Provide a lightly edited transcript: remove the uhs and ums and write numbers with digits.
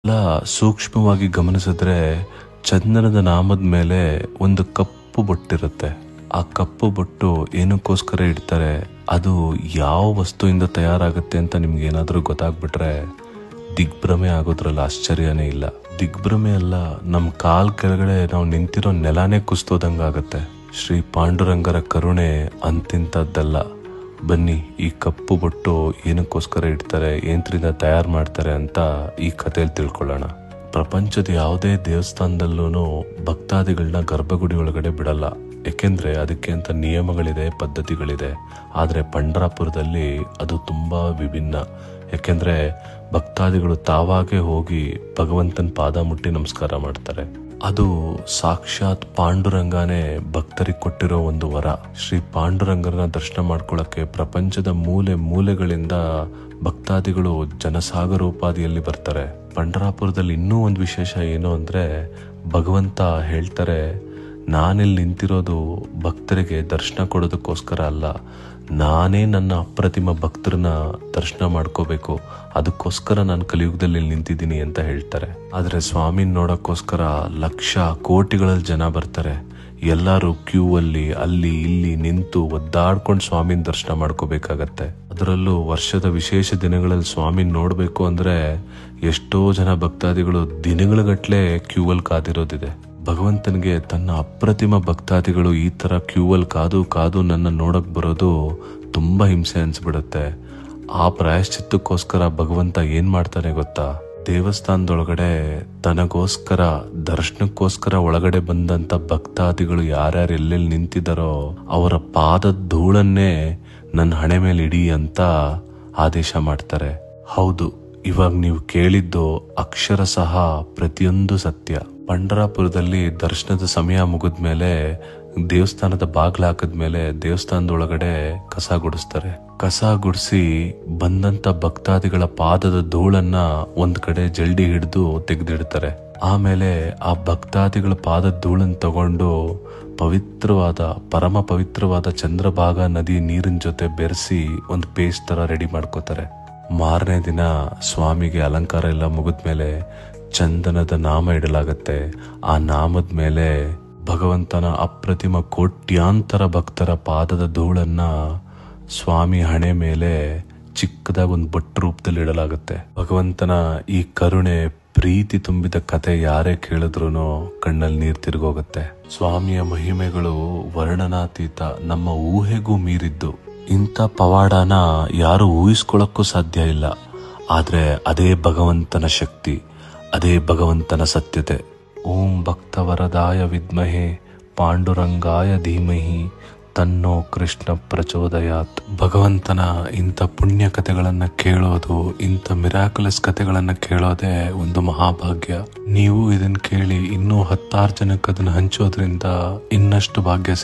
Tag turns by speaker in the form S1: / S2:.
S1: ಎಲ್ಲ ಸೂಕ್ಷ್ಮವಾಗಿ ಗಮನಿಸಿದ್ರೆ ಚಂದನದ ನಾಮದ ಮೇಲೆ ಒಂದು ಕಪ್ಪು ಬೊಟ್ಟಿರುತ್ತೆ. ಆ ಕಪ್ಪು ಬೊಟ್ಟು ಏನಕ್ಕೋಸ್ಕರ ಇಡ್ತಾರೆ, ಅದು ಯಾವ ವಸ್ತುವಿಂದ ತಯಾರಾಗುತ್ತೆ ಅಂತ ನಿಮ್ಗೆ ಏನಾದರೂ ಗೊತ್ತಾಗ್ಬಿಟ್ರೆ ದಿಗ್ಭ್ರಮೆ ಆಗೋದ್ರಲ್ಲಿ ಆಶ್ಚರ್ಯನೇ ಇಲ್ಲ. ದಿಗ್ಭ್ರಮೆ ಅಲ್ಲ, ನಮ್ಮ ಕಾಲ್ ಕೆಳಗಡೆ ನಾವು ನಿಂತಿರೋ ನೆಲಾನೇ ಕುಸ್ತೋದಂಗಾಗತ್ತೆ. ಶ್ರೀ ಪಾಂಡುರಂಗರ ಕರುಣೆ ಅಂತಿಂತದ್ದಲ್ಲ. ಬನ್ನಿ, ಈ ಕಪ್ಪು ಬೊಟ್ಟು ಏನಕ್ಕೋಸ್ಕರ ಇಡ್ತಾರೆ, ಏನ್ರಿಂದ ತಯಾರು ಮಾಡ್ತಾರೆ ಅಂತ ಈ ಕಥೆಯಲ್ಲಿ ತಿಳ್ಕೊಳ್ಳೋಣ. ಪ್ರಪಂಚದ ಯಾವುದೇ ದೇವಸ್ಥಾನದಲ್ಲೂ ಭಕ್ತಾದಿಗಳನ್ನ ಗರ್ಭಗುಡಿ ಒಳಗಡೆ ಬಿಡಲ್ಲ. ಯಾಕೆಂದ್ರೆ ಅದಕ್ಕೆ ಅಂತ ನಿಯಮಗಳಿದೆ, ಪದ್ಧತಿಗಳಿದೆ. ಆದರೆ ಪಂಢರಾಪುರದಲ್ಲಿ ಅದು ತುಂಬಾ ವಿಭಿನ್ನ. ಯಾಕೆಂದ್ರೆ ಭಕ್ತಾದಿಗಳು ತಾವಾಗೇ ಹೋಗಿ ಭಗವಂತನ ಪಾದ ಮುಟ್ಟಿ ನಮಸ್ಕಾರ ಮಾಡ್ತಾರೆ. ಅದು ಸಾಕ್ಷಾತ್ ಪಾಂಡುರಂಗನೇ ಭಕ್ತರಿಗೆ ಕೊಟ್ಟಿರೋ ಒಂದು ವರ. ಶ್ರೀ ಪಾಂಡುರಂಗರನ್ನ ದರ್ಶನ ಮಾಡ್ಕೊಳ್ಳಕ್ಕೆ ಪ್ರಪಂಚದ ಮೂಲೆ ಮೂಲೆಗಳಿಂದ ಭಕ್ತಾದಿಗಳು ಜನಸಾಗರೋಪಾದಿಯಲ್ಲಿ ಬರ್ತಾರೆ. ಪಂಢರಾಪುರದಲ್ಲಿ ಇನ್ನೂ ಒಂದು ವಿಶೇಷ ಏನು ಅಂದ್ರೆ, ಭಗವಂತ ಹೇಳ್ತಾರೆ, ನಾನಿಲ್ಲಿ ನಿಂತಿರೋದು ಭಕ್ತರಿಗೆ ದರ್ಶನ ಕೊಡೋದಕ್ಕೋಸ್ಕರ ಅಲ್ಲ, ನಾನೇ ನನ್ನ ಅಪ್ರತಿಮ ಭಕ್ತರನ್ನ ದರ್ಶನ ಮಾಡ್ಕೋಬೇಕು, ಅದಕ್ಕೋಸ್ಕರ ನಾನು ಕಲಿಯುಗದಲ್ಲಿ ನಿಂತಿದ್ದೀನಿ ಅಂತ ಹೇಳ್ತಾರೆ. ಆದ್ರೆ ಸ್ವಾಮಿನ ನೋಡಕ್ಕೋಸ್ಕರ ಲಕ್ಷ ಕೋಟಿಗಳಲ್ಲಿ ಜನ ಬರ್ತಾರೆ. ಎಲ್ಲರೂ ಕ್ಯೂ ಅಲ್ಲಿ ಇಲ್ಲಿ ನಿಂತು ಒದ್ದಾಡ್ಕೊಂಡು ಸ್ವಾಮಿನ ದರ್ಶನ ಮಾಡ್ಕೋಬೇಕಾಗತ್ತೆ. ಅದರಲ್ಲೂ ವರ್ಷದ ವಿಶೇಷ ದಿನಗಳಲ್ಲಿ ಸ್ವಾಮಿನ ನೋಡ್ಬೇಕು ಅಂದ್ರೆ ಎಷ್ಟೋ ಜನ ಭಕ್ತಾದಿಗಳು ದಿನಗಳಗಟ್ಲೆ ಕ್ಯೂ ಅಲ್ಲಿ ಕಾದಿರೋದಿದೆ. ಭಗವಂತನಿಗೆ ತನ್ನ ಅಪ್ರತಿಮ ಭಕ್ತಾದಿಗಳು ಈ ತರ ಕ್ಯೂ ಅಲ್ಲಿ ಕಾದು ನನ್ನ ನೋಡಕ್ ಬರೋದು ತುಂಬಾ ಹಿಂಸೆ ಅನ್ಸ್ಬಿಡುತ್ತೆ. ಆ ಪ್ರಾಯಶ್ಚಿತ್ತಕ್ಕೋಸ್ಕರ ಭಗವಂತ ಏನ್ ಮಾಡ್ತಾನೆ ಗೊತ್ತಾ, ದೇವಸ್ಥಾನದೊಳಗಡೆ ತನಗೋಸ್ಕರ ದರ್ಶನಕ್ಕೋಸ್ಕರ ಒಳಗಡೆ ಬಂದಂತ ಭಕ್ತಾದಿಗಳು ಯಾರ್ಯಾರು ಎಲ್ಲೆಲ್ಲಿ ನಿಂತಿದ್ದಾರೋ ಅವರ ಪಾದದ ಧೂಳನ್ನೇ ನನ್ನ ಹಣೆ ಮೇಲೆ ಇಡಿ ಅಂತ ಆದೇಶ ಮಾಡ್ತಾರೆ. ಹೌದು, ಇವಾಗ ನೀವು ಕೇಳಿದ್ದು ಅಕ್ಷರ ಸಹ ಪ್ರತಿಯೊಂದು ಸತ್ಯ. ಪಂಢರಾಪುರದಲ್ಲಿ ದರ್ಶನದ ಸಮಯ ಮುಗಿದ್ಮೇಲೆ ದೇವಸ್ಥಾನದ ಬಾಗ್ಲ ಹಾಕಿದ್ಮೇಲೆ ದೇವಸ್ಥಾನದೊಳಗಡೆ ಕಸ ಗುಡಿಸ್ತಾರೆ. ಕಸ ಗುಡಿಸಿ ಬಂದಂತ ಭಕ್ತಾದಿಗಳ ಪಾದದ ಧೂಳನ್ನ ಒಂದ್ ಕಡೆ ಜಲ್ಡಿ ಹಿಡಿದು ತೆಗೆದಿಡ್ತಾರೆ. ಆಮೇಲೆ ಆ ಭಕ್ತಾದಿಗಳ ಪಾದದ ಧೂಳನ್ನ ತಗೊಂಡು ಪರಮ ಪವಿತ್ರವಾದ ಚಂದ್ರಭಾಗ ನದಿ ನೀರಿನ ಜೊತೆ ಬೆರೆಸಿ ಒಂದು ಪೇಸ್ಟ್ ತರ ರೆಡಿ ಮಾಡ್ಕೋತಾರೆ. ಮಾರನೇ ದಿನ ಸ್ವಾಮಿಗೆ ಅಲಂಕಾರ ಎಲ್ಲ ಮುಗಿದ್ಮೇಲೆ ಚಂದನದ ನಾಮ ಇಡಲಾಗತ್ತೆ. ಆ ನಾಮದ ಮೇಲೆ ಭಗವಂತನ ಅಪ್ರತಿಮ ಕೋಟ್ಯಾಂತರ ಭಕ್ತರ ಪಾದದ ಧೂಳನ್ನ ಸ್ವಾಮಿ ಹಣೆ ಮೇಲೆ ಚಿಕ್ಕದಾಗಿ ಒಂದು ಬೊಟ್ಟು ರೂಪದಲ್ಲಿ ಇಡಲಾಗುತ್ತೆ. ಭಗವಂತನ ಈ ಕರುಣೆ ಪ್ರೀತಿ ತುಂಬಿದ ಕತೆ ಯಾರೇ ಕೇಳಿದ್ರು ಕಣ್ಣಲ್ಲಿ ನೀರು ತಿರುಗೋಗುತ್ತೆ. ಸ್ವಾಮಿಯ ಮಹಿಮೆಗಳು ವರ್ಣನಾತೀತ, ನಮ್ಮ ಊಹೆಗೂ ಮೀರಿದ್ದು. ಇಂಥ ಪವಾಡನ ಯಾರು ಊಹಿಸ್ಕೊಳ್ಳಕ್ಕೂ ಸಾಧ್ಯ ಇಲ್ಲ. ಆದ್ರೆ ಅದೇ ಭಗವಂತನ ಶಕ್ತಿ, ಅದೇ ಭಗವಂತನ ಸತ್ಯತೆ. ಓಂ ಭಕ್ತವರದಾಯ ವಿದ್ಮಹೆ ಪಾಂಡುರಂಗಾಯ ಧೀಮಹಿ ತನ್ನೋ ಕೃಷ್ಣ ಪ್ರಚೋದಯಾತ್. ಭಗವಂತನ ಇಂಥ ಪುಣ್ಯ ಕಥೆಗಳನ್ನ ಕೇಳೋದು, ಇಂಥ ಮಿರಾಕುಲಸ್ ಕಥೆಗಳನ್ನ ಕೇಳೋದೇ ಒಂದು ಮಹಾಭಾಗ್ಯ. ನೀವು ಇದನ್ನ ಕೇಳಿ ಇನ್ನೂ 10 ಜನಕ್ಕೆ ಅದನ್ನ ಹಂಚೋದ್ರಿಂದ ಇನ್ನಷ್ಟು ಭಾಗ್ಯ